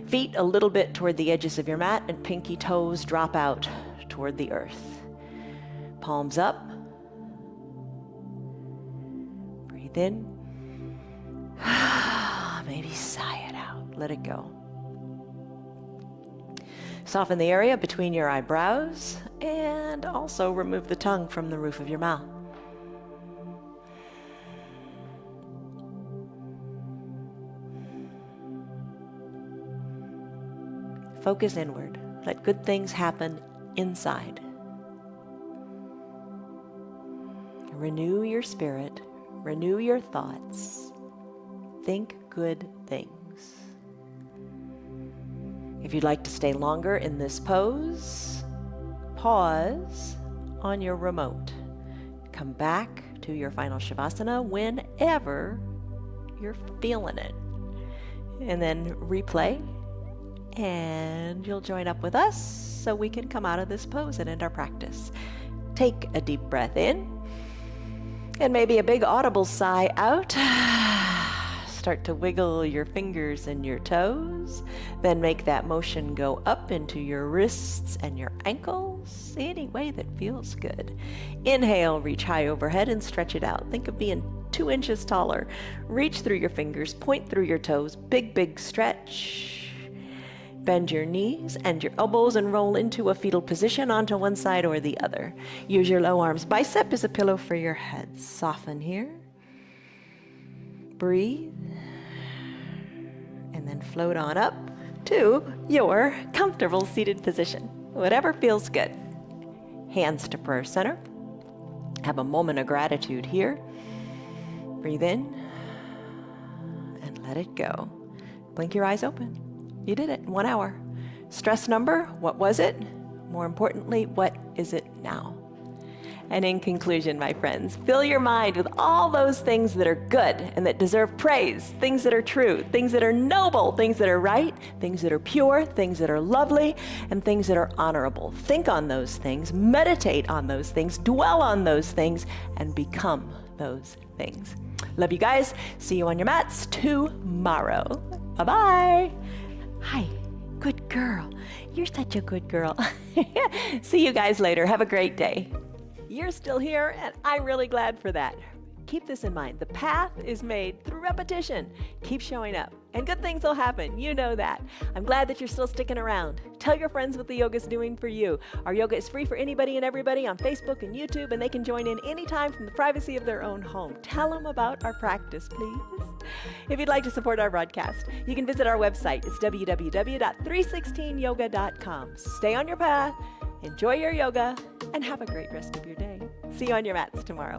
C: Feet a little bit toward the edges of your mat, and pinky toes drop out toward the earth. Palms up. Breathe in. Maybe sigh it out. Let it go. Soften the area between your eyebrows, and also remove the tongue from the roof of your mouth. Focus inward. Let good things happen inside. Renew your spirit. Renew your thoughts. Think good things. If you'd like to stay longer in this pose, pause on your remote. Come back to your final Shavasana whenever you're feeling it. And then replay. And you'll join up with us so we can come out of this pose and end our practice. Take a deep breath in and maybe a big audible sigh out. Start to wiggle your fingers and your toes. Then make that motion go up into your wrists and your ankles, any way that feels good. Inhale, reach high overhead and stretch it out. Think of being 2 inches taller. Reach through your fingers, point through your toes, big stretch. Bend your knees and your elbows and roll into a fetal position onto one side or the other. Use your low arms bicep as a pillow for your head. Soften here. Breathe. And then float on up to your comfortable seated position. Whatever feels good. Hands to prayer center. Have a moment of gratitude here. Breathe in and let it go. Blink your eyes open. You did it in 1 hour. Stress number, what was it? More importantly, what is it now? And in conclusion, my friends, fill your mind with all those things that are good and that deserve praise, things that are true, things that are noble, things that are right, things that are pure, things that are lovely, and things that are honorable. Think on those things, meditate on those things, dwell on those things, and become those things. Love you guys. See you on your mats tomorrow. Bye-bye. Hi, good girl. You're such a good girl. See you guys later. Have a great day. You're still here, and I'm really glad for that. Keep this in mind. The path is made through repetition. Keep showing up, and good things will happen. You know that. I'm glad that you're still sticking around. Tell your friends what the yoga's doing for you. Our yoga is free for anybody and everybody on Facebook and YouTube, and they can join in anytime from the privacy of their own home. Tell them about our practice, please. If you'd like to support our broadcast, you can visit our website. It's www.316yoga.com. Stay on your path, enjoy your yoga, and have a great rest of your day. See you on your mats tomorrow.